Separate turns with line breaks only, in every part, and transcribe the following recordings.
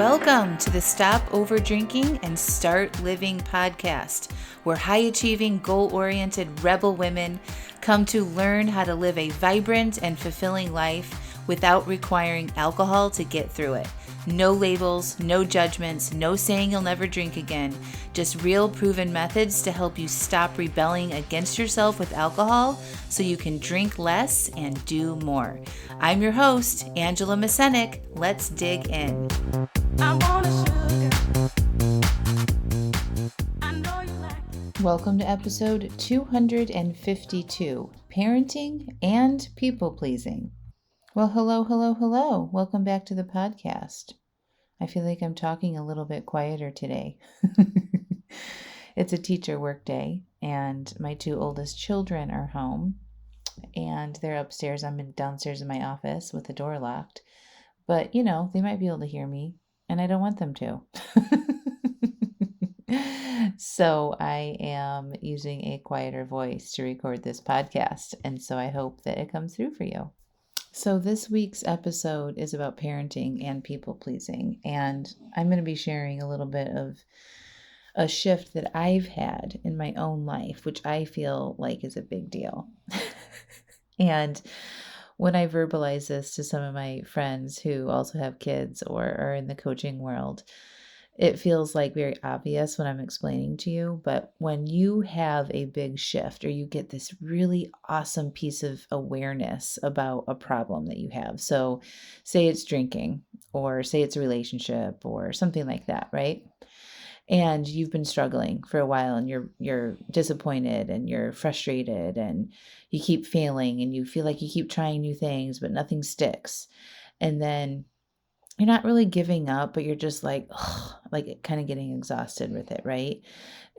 Welcome to the Stop Over Drinking and Start Living podcast, where high-achieving, goal-oriented rebel women come to learn how to live a vibrant and fulfilling life without requiring alcohol to get through it. No labels, no judgments, no saying you'll never drink again. Just real proven methods to help you stop rebelling against yourself with alcohol so you can drink less and do more. I'm your host, Angela Mascenik. Let's dig in. Welcome to episode 252, Parenting and People Pleasing. Well, hello. Welcome back to the podcast. I feel like I'm talking a little bit quieter today. It's a teacher work day, and my two oldest children are home, and they're upstairs. I'm downstairs in my office with the door locked. But, they might be able to hear me, and I don't want them to. So I am using a quieter voice to record this podcast, and so I hope that it comes through for you. So this week's episode is about parenting and people pleasing, and I'm going to be sharing a little bit of a shift that I've had in my own life, which I feel like is a big deal. And when I verbalize this to some of my friends who also have kids or are in the coaching world, it feels like very obvious when I'm explaining to you, but when you have a big shift or you get this really awesome piece of awareness about a problem that you have, so say it's drinking or say it's a relationship or something like that, right? And you've been struggling for a while and you're disappointed and you're frustrated and you keep failing and you feel like you keep trying new things, but nothing sticks. And then you're not really giving up, but you're just like kind of getting exhausted with it, right?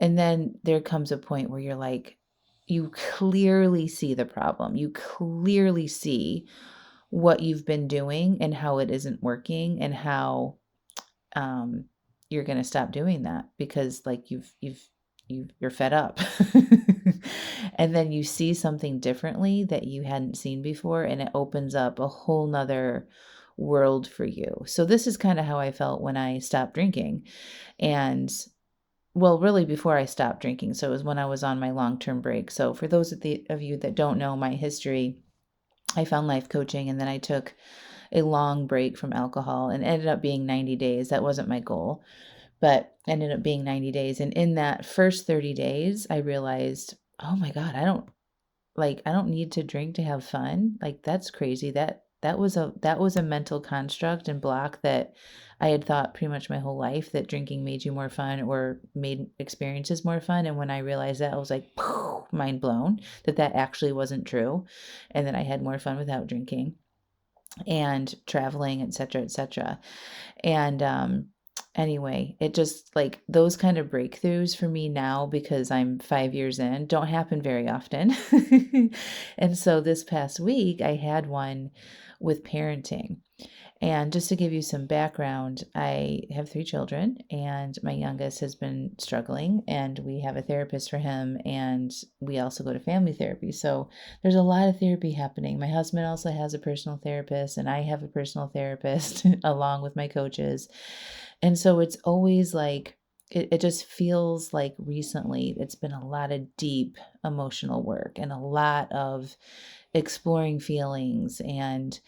And then there comes a point where you're like, you clearly see the problem. You clearly see what you've been doing and how it isn't working and how you're going to stop doing that because like you're fed up. And then you see something differently that you hadn't seen before, and it opens up a whole nother world for you. So this is kind of how I felt when I stopped drinking. And well, really before I stopped drinking. So it was when I was on my long-term break. So for those of you that don't know my history, I found life coaching and then I took a long break from alcohol and ended up being 90 days. That wasn't my goal, but ended up being 90 days. And in that first 30 days, I realized, oh my God, I don't need to drink to have fun. Like that's crazy. That was a mental construct and block that I had thought pretty much my whole life, that drinking made you more fun or made experiences more fun. And when I realized that, I was like, mind blown that actually wasn't true. And that I had more fun without drinking and traveling, et cetera, et cetera. And, anyway, it just like those kind of breakthroughs for me now, because I'm 5 years in, don't happen very often. And so this past week I had one with parenting. And just to give you some background, I have 3 children and my youngest has been struggling, and we have a therapist for him, and we also go to family therapy. So there's a lot of therapy happening. My husband also has a personal therapist and I have a personal therapist along with my coaches. And so it's always like, it just feels like recently it's been a lot of deep emotional work and a lot of exploring feelings and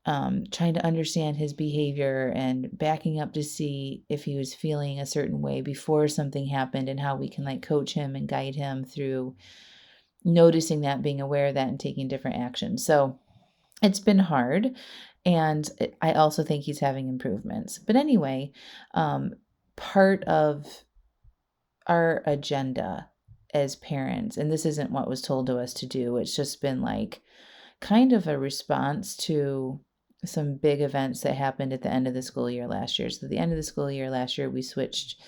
trying to understand his behavior and backing up to see if he was feeling a certain way before something happened, and how we can like coach him and guide him through noticing that, being aware of that, and taking different actions. So it's been hard. And I also think he's having improvements. But anyway, part of our agenda as parents, and this isn't what was told to us to do, it's just been like kind of a response to some big events that happened at the end of the school year last year. So at the end of the school year last year, we switched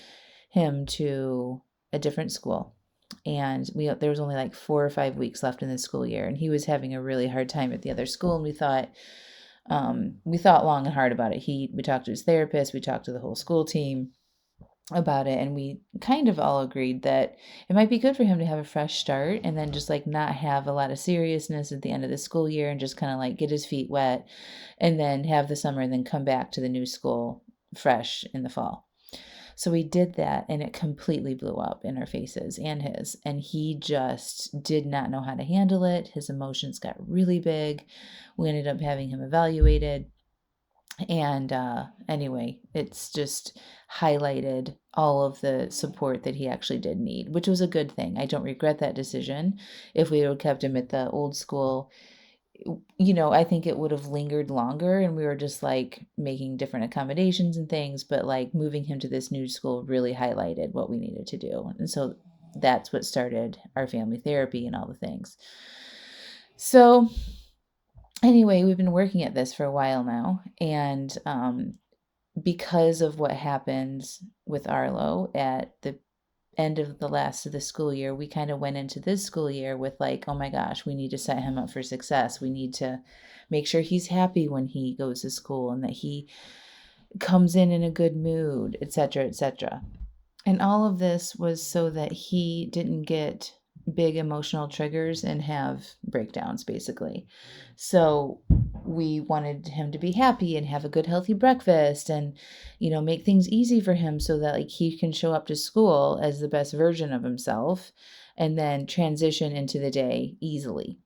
him to a different school. And there was only like 4 or 5 weeks left in the school year, and he was having a really hard time at the other school. And we thought long and hard about it. We talked to his therapist, we talked to the whole school team about it, and we kind of all agreed that it might be good for him to have a fresh start and then just like not have a lot of seriousness at the end of the school year, and just kind of like get his feet wet and then have the summer and then come back to the new school fresh in the fall. So we did that, and it completely blew up in our faces and his. And he just did not know how to handle it. His emotions got really big. We ended up having him evaluated. And anyway, it's just highlighted all of the support that he actually did need, which was a good thing. I don't regret that decision. If we had kept him at the old school, I think it would have lingered longer and we were just like making different accommodations and things, but like moving him to this new school really highlighted what we needed to do. And so that's what started our family therapy and all the things. So anyway, we've been working at this for a while now. And because of what happened with Arlo at the end of the last of the school year, we kind of went into this school year with like, oh my gosh, we need to set him up for success. We need to make sure he's happy when he goes to school and that he comes in a good mood, etc., etc. And all of this was so that he didn't get big emotional triggers and have breakdowns, basically. So we wanted him to be happy and have a good, healthy breakfast and, make things easy for him so that like he can show up to school as the best version of himself and then transition into the day easily.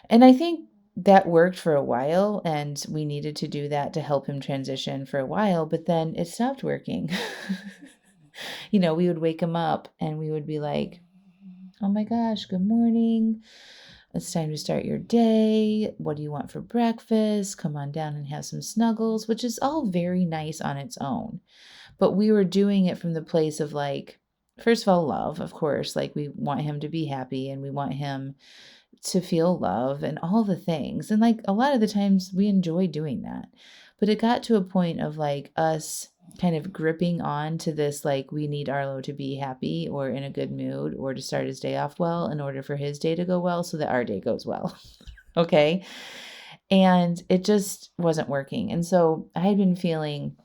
And I think that worked for a while, and we needed to do that to help him transition for a while, but then it stopped working. We would wake him up and we would be like, oh my gosh, good morning. It's time to start your day. What do you want for breakfast? Come on down and have some snuggles, which is all very nice on its own. But we were doing it from the place of like, first of all, love, of course. Like we want him to be happy and we want him to feel love and all the things. And like a lot of the times we enjoy doing that. But it got to a point of like us kind of gripping on to this, like we need Arlo to be happy or in a good mood or to start his day off well in order for his day to go well so that our day goes well. Okay. And it just wasn't working. And so I had been feeling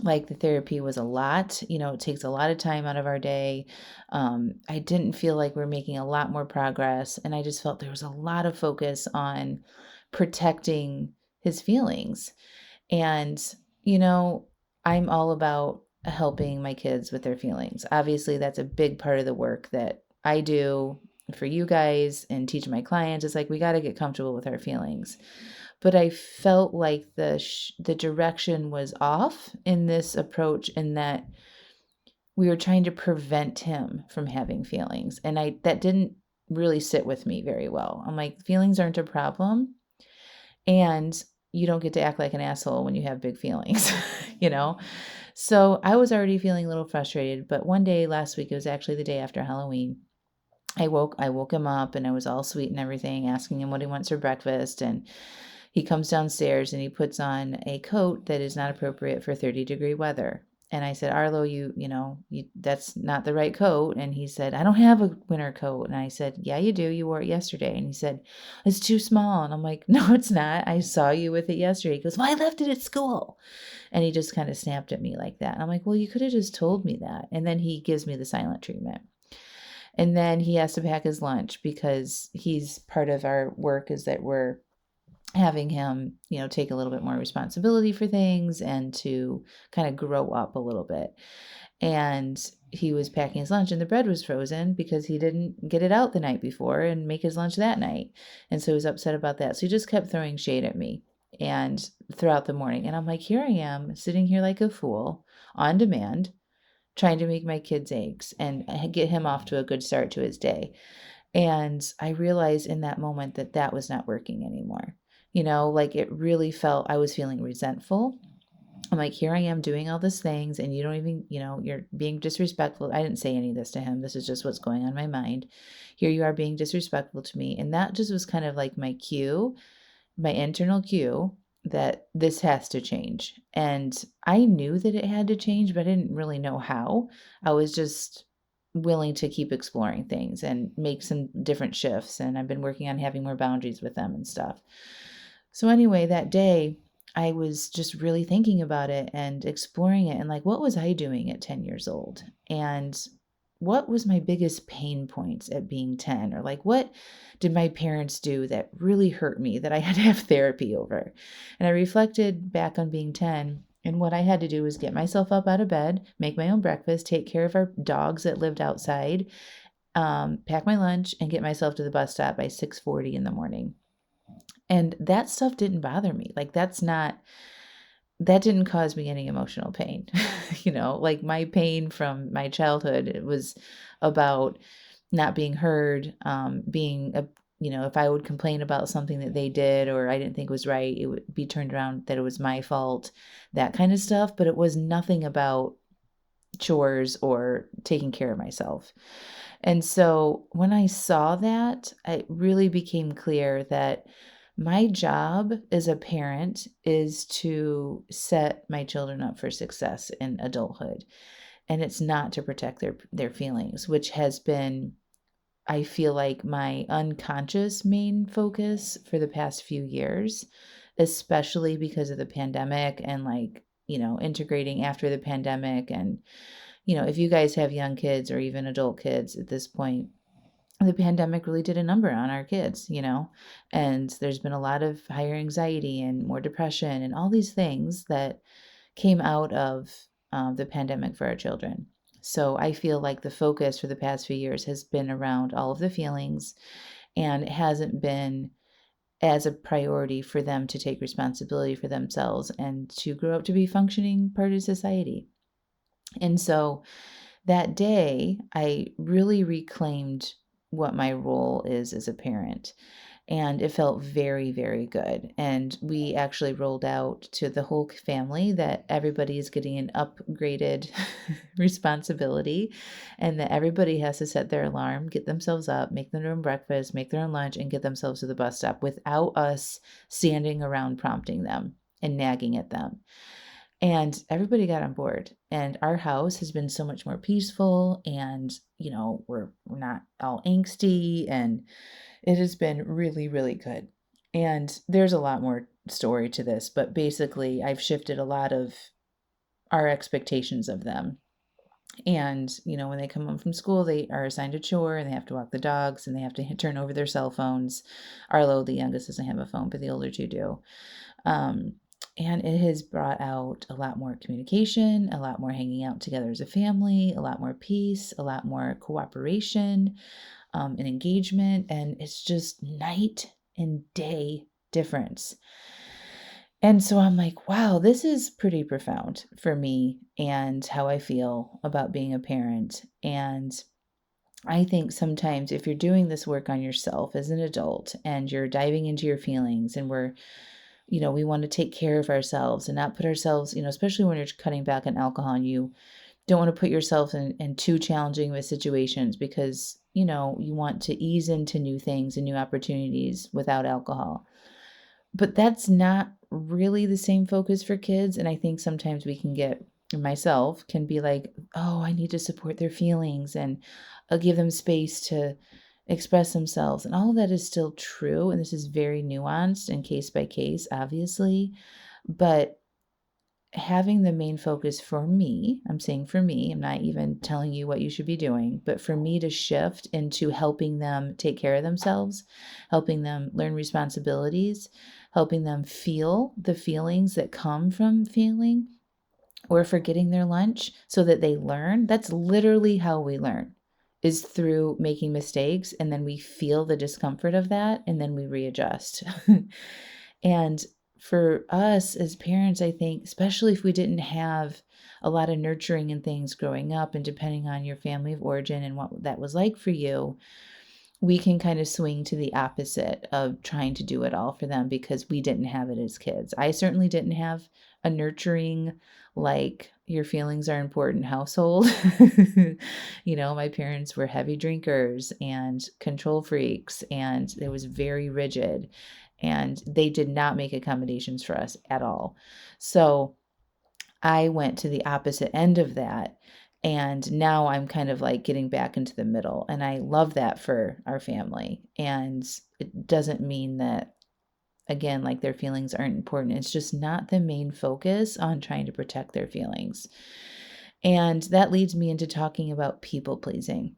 like the therapy was a lot. It takes a lot of time out of our day. I didn't feel like we're making a lot more progress. And I just felt there was a lot of focus on protecting his feelings. And, I'm all about helping my kids with their feelings. Obviously, that's a big part of the work that I do for you guys and teach my clients. It's like we got to get comfortable with our feelings. But I felt like the direction was off in this approach, in that we were trying to prevent him from having feelings. And that didn't really sit with me very well. I'm like, feelings aren't a problem. And you don't get to act like an asshole when you have big feelings, So I was already feeling a little frustrated. But one day last week, it was actually the day after Halloween, I woke him up and I was all sweet and everything, asking him what he wants for breakfast. And he comes downstairs and he puts on a coat that is not appropriate for 30-degree weather. And I said, Arlo, that's not the right coat. And he said, I don't have a winter coat. And I said, yeah, you do. You wore it yesterday. And he said, it's too small. And I'm like, no, it's not. I saw you with it yesterday. He goes, well, I left it at school. And he just kind of snapped at me like that. And I'm like, well, you could have just told me that. And then he gives me the silent treatment. And then he has to pack his lunch because he's part of our work is that we're having him, take a little bit more responsibility for things and to kind of grow up a little bit. And he was packing his lunch and the bread was frozen because he didn't get it out the night before and make his lunch that night. And so he was upset about that. So he just kept throwing shade at me and throughout the morning. And I'm like, here I am sitting here like a fool on demand, trying to make my kids eggs and get him off to a good start to his day. And I realized in that moment that was not working anymore. Like it really felt, I was feeling resentful. I'm like, here I am doing all these things and you don't even, you're being disrespectful. I didn't say any of this to him. This is just what's going on in my mind. Here you are being disrespectful to me. And that just was kind of like my cue, my internal cue that this has to change. And I knew that it had to change, but I didn't really know how. I was just willing to keep exploring things and make some different shifts. And I've been working on having more boundaries with them and stuff. So anyway, that day I was just really thinking about it and exploring it and like, what was I doing at 10 years old? And what was my biggest pain points at being 10? Or like, what did my parents do that really hurt me that I had to have therapy over? And I reflected back on being 10 And what I had to do was get myself up out of bed, make my own breakfast, take care of our dogs that lived outside, pack my lunch, and get myself to the bus stop by 6:40 in the morning. And that stuff didn't bother me. Like that didn't cause me any emotional pain. Like my pain from my childhood, it was about not being heard, being a if I would complain about something that they did or I didn't think was right, it would be turned around that it was my fault, that kind of stuff. But it was nothing about chores or taking care of myself. And so when I saw that, it really became clear that my job as a parent is to set my children up for success in adulthood. And it's not to protect their feelings, which has been, I feel like, my unconscious main focus for the past few years, especially because of the pandemic and integrating after the pandemic. And, if you guys have young kids or even adult kids at this point, the pandemic really did a number on our kids, and there's been a lot of higher anxiety and more depression and all these things that came out of the pandemic for our children. So I feel like the focus for the past few years has been around all of the feelings, and it hasn't been as a priority for them to take responsibility for themselves and to grow up to be functioning part of society. And so that day, I really reclaimed what my role is as a parent. And it felt very, very good. And we actually rolled out to the whole family that everybody is getting an upgraded responsibility and that everybody has to set their alarm, get themselves up, make their own breakfast, make their own lunch, and get themselves to the bus stop without us standing around prompting them and nagging at them. And everybody got on board. And our house has been so much more peaceful. And, we're not all angsty. And it has been really, really good. And there's a lot more story to this. But basically, I've shifted a lot of our expectations of them. And, when they come home from school, they are assigned a chore and they have to walk the dogs and they have to turn over their cell phones. Arlo, the youngest, doesn't have a phone, but the older two do. And it has brought out a lot more communication, a lot more hanging out together as a family, a lot more peace, a lot more cooperation, and engagement. And it's just night and day difference. And so I'm like, wow, this is pretty profound for me and how I feel about being a parent. And I think sometimes if you're doing this work on yourself as an adult and you're diving into your feelings and we want to take care of ourselves and not put ourselves, especially when you're cutting back on alcohol and you don't want to put yourself in too challenging of situations because, you want to ease into new things and new opportunities without alcohol. But that's not really the same focus for kids. And I think sometimes myself can be like, oh, I need to support their feelings and I'll give them space to express themselves. And all of that is still true. And this is very nuanced and case by case, obviously. But having the main focus for me, I'm saying for me, I'm not even telling you what you should be doing, but for me to shift into helping them take care of themselves, helping them learn responsibilities, helping them feel the feelings that come from feeling or forgetting their lunch so that they learn. That's literally how we learn, is through making mistakes, and then we feel the discomfort of that and then we readjust. And for us as parents, I think, especially if we didn't have a lot of nurturing and things growing up, and depending on your family of origin and what that was like for you, we can kind of swing to the opposite of trying to do it all for them because we didn't have it as kids. I certainly didn't have a nurturing, like, your feelings are important household. My parents were heavy drinkers and control freaks, and it was very rigid, and they did not make accommodations for us at all. So I went to the opposite end of that. And now I'm kind of like getting back into the middle. And I love that for our family. And it doesn't mean that, again, like their feelings aren't important. It's just not the main focus on trying to protect their feelings. And that leads me into talking about people pleasing.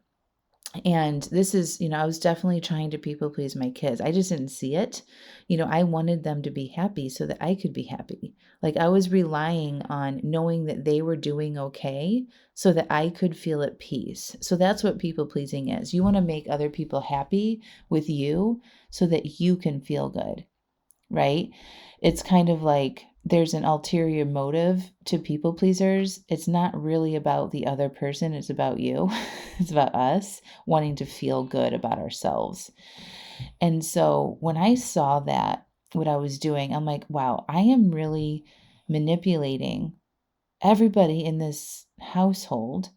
And this is, I was definitely trying to people please my kids. I just didn't see it. I wanted them to be happy so that I could be happy. Like I was relying on knowing that they were doing okay so that I could feel at peace. So that's what people pleasing is. You want to make other people happy with you so that you can feel good, right? It's kind of like there's an ulterior motive to people pleasers. It's not really about the other person, it's about you. It's about us wanting to feel good about ourselves. And so when I saw that, what I was doing, I'm like, wow, I am really manipulating everybody in this household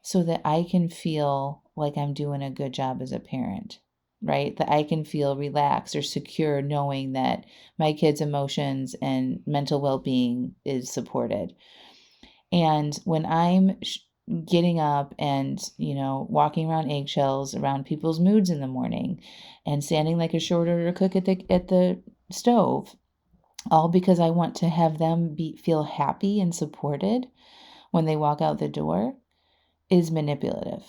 so that I can feel like I'm doing a good job as a parent, right? That I can feel relaxed or secure knowing that my kids' emotions and mental well being is supported. And when I'm getting up and, walking around eggshells around people's moods in the morning and standing like a short order cook at the stove, all because I want to have them feel happy and supported when they walk out the door, is manipulative.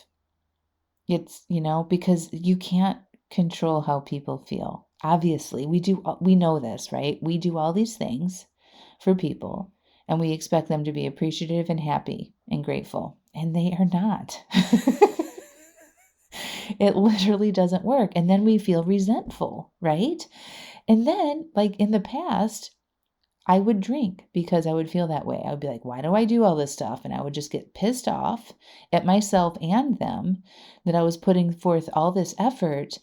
It's, because you can't control how people feel. Obviously, we know this, right? We do all these things for people and we expect them to be appreciative and happy and grateful, and they are not. It literally doesn't work. And then we feel resentful, right? And then, like in the past, I would drink because I would feel that way. I would be like, why do I do all this stuff? And I would just get pissed off at myself and them that I was putting forth all this effort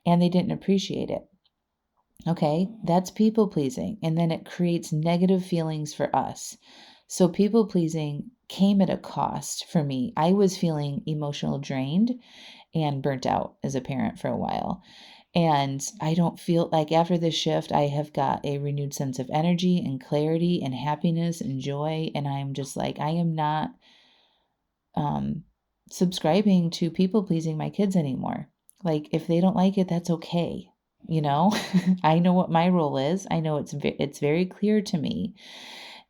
and they didn't appreciate it. Okay, that's people pleasing. And then it creates negative feelings for us. So people pleasing came at a cost for me. I was feeling emotional drained and burnt out as a parent for a while. And I don't feel like after this shift, I have got a renewed sense of energy and clarity and happiness and joy. And I'm just like, I am not um, subscribing to people pleasing my kids anymore. Like, if they don't like it, that's okay. I know what my role is. I know it's very clear to me.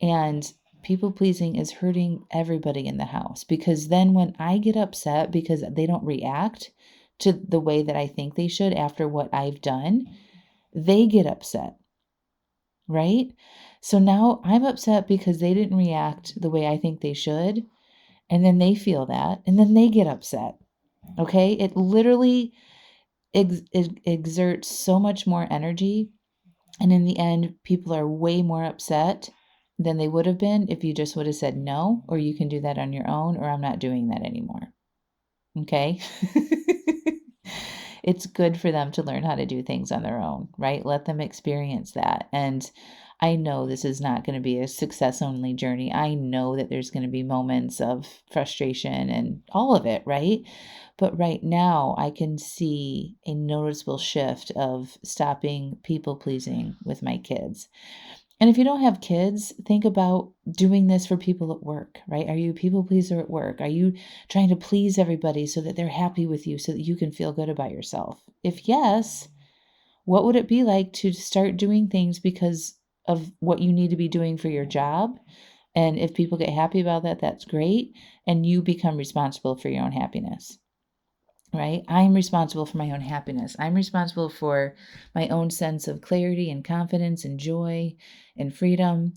And people pleasing is hurting everybody in the house, because then when I get upset because they don't react to the way that I think they should after what I've done, they get upset, right? So now I'm upset because they didn't react the way I think they should. And then they feel that, and then they get upset. Okay. It literally exerts so much more energy. And in the end, people are way more upset than they would have been if you just would have said no, or you can do that on your own, or I'm not doing that anymore. Okay. It's good for them to learn how to do things on their own, right? Let them experience that. And I know this is not going to be a success only journey. I know that there's going to be moments of frustration and all of it, right? But right now, I can see a noticeable shift of stopping people pleasing with my kids. And if you don't have kids, think about doing this for people at work, right? Are you a people pleaser at work? Are you trying to please everybody so that they're happy with you so that you can feel good about yourself? If yes, what would it be like to start doing things because of what you need to be doing for your job? And if people get happy about that, that's great. And you become responsible for your own happiness, right? I'm responsible for my own happiness. I'm responsible for my own sense of clarity and confidence and joy and freedom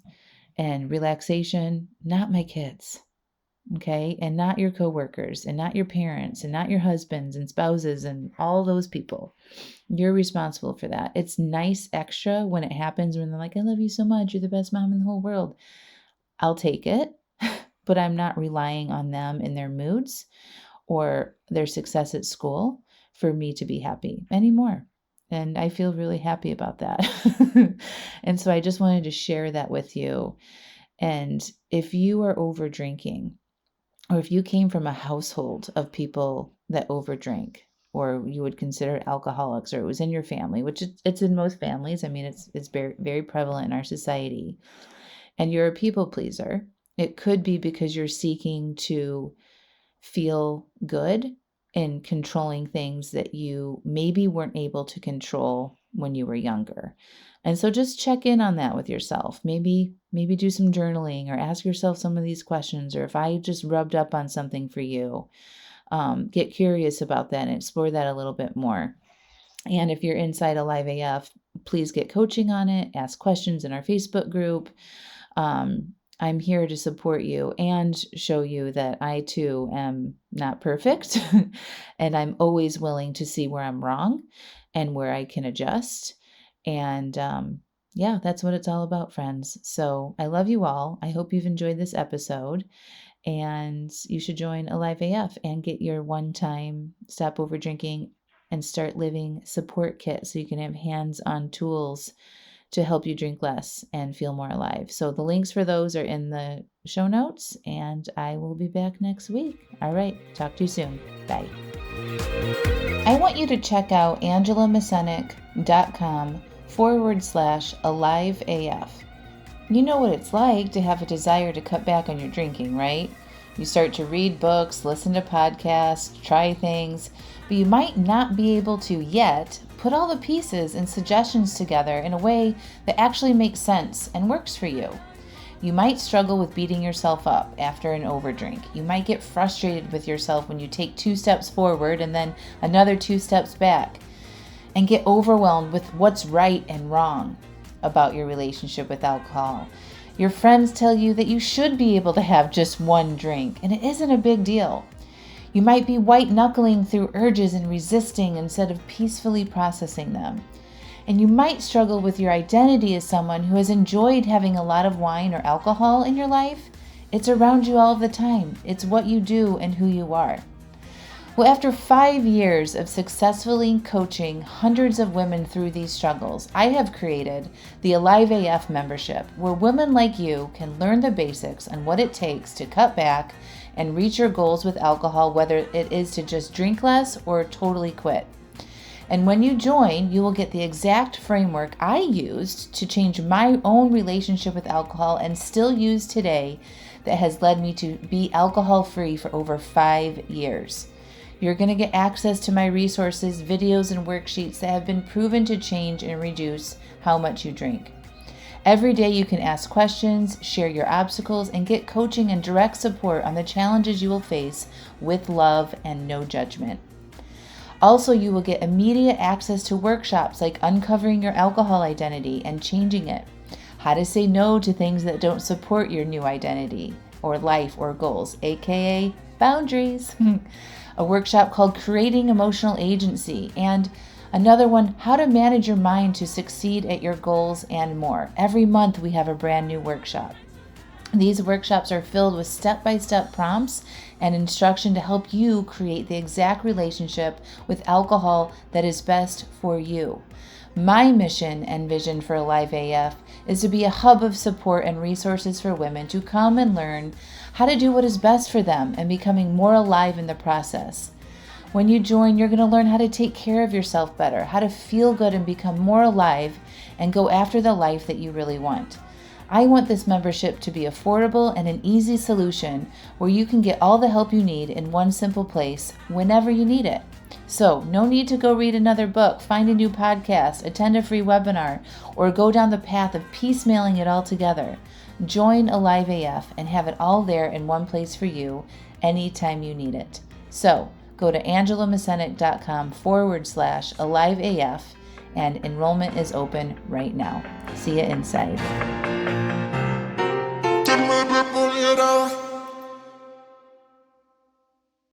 and relaxation, not my kids. Okay. And not your coworkers and not your parents and not your husbands and spouses and all those people. You're responsible for that. It's nice extra when it happens, when they're like, I love you so much. You're the best mom in the whole world. I'll take it, but I'm not relying on them in their moods or their success at school for me to be happy anymore. And I feel really happy about that. And so I just wanted to share that with you. And if you are over drinking, or if you came from a household of people that overdrink, or you would consider alcoholics, or it was in your family, which it's in most families. I mean, it's very, very prevalent in our society, and you're a people pleaser, it could be because you're seeking to feel good in controlling things that you maybe weren't able to control when you were younger. And so just check in on that with yourself. Maybe do some journaling or ask yourself some of these questions, or if I just rubbed up on something for you, get curious about that and explore that a little bit more. And if you're inside Alive AF, please get coaching on it, ask questions in our Facebook group. I'm here to support you and show you that I too am not perfect. And I'm always willing to see where I'm wrong and where I can adjust. And yeah, that's what it's all about, friends. So I love you all. I hope you've enjoyed this episode. And you should join Alive AF and get your one-time Stop Over Drinking and Start Living support kit so you can have hands-on tools to help you drink less and feel more alive. So the links for those are in the show notes, and I will be back next week. All right, talk to you soon. Bye. I want you to check out angelamascenik.com/AliveAF. You know what it's like to have a desire to cut back on your drinking, right? You start to read books, listen to podcasts, try things, but you might not be able to yet put all the pieces and suggestions together in a way that actually makes sense and works for you. You might struggle with beating yourself up after an overdrink. You might get frustrated with yourself when you take 2 steps forward and then another 2 steps back, and get overwhelmed with what's right and wrong about your relationship with alcohol. Your friends tell you that you should be able to have just 1 drink, and it isn't a big deal. You might be white-knuckling through urges and resisting instead of peacefully processing them. And you might struggle with your identity as someone who has enjoyed having a lot of wine or alcohol in your life. It's around you all of the time. It's what you do and who you are. Well, after 5 years of successfully coaching hundreds of women through these struggles, I have created the Alive AF membership, where women like you can learn the basics on what it takes to cut back and reach your goals with alcohol, whether it is to just drink less or totally quit. And when you join, you will get the exact framework I used to change my own relationship with alcohol and still use today, that has led me to be alcohol-free for over 5 years. You're going to get access to my resources, videos, and worksheets that have been proven to change and reduce how much you drink. Every day you can ask questions, share your obstacles, and get coaching and direct support on the challenges you will face with love and no judgment. Also, you will get immediate access to workshops like uncovering your alcohol identity and changing it, how to say no to things that don't support your new identity or life or goals, aka boundaries. A workshop called Creating Emotional Agency, and another one, How to Manage Your Mind to Succeed at Your Goals, and more. Every month we have a brand new workshop. These workshops are filled with step-by-step prompts and instruction to help you create the exact relationship with alcohol that is best for you. My mission and vision for Alive AF is to be a hub of support and resources for women to come and learn how to do what is best for them and becoming more alive in the process. When you join, you're going to learn how to take care of yourself better, how to feel good and become more alive and go after the life that you really want. I want this membership to be affordable and an easy solution where you can get all the help you need in one simple place whenever you need it. So, no need to go read another book, find a new podcast, attend a free webinar, or go down the path of piecemealing it all together. Join Alive AF and have it all there in one place for you anytime you need it. So, go to angelamascenik.com/AliveAF, and enrollment is open right now. See you inside.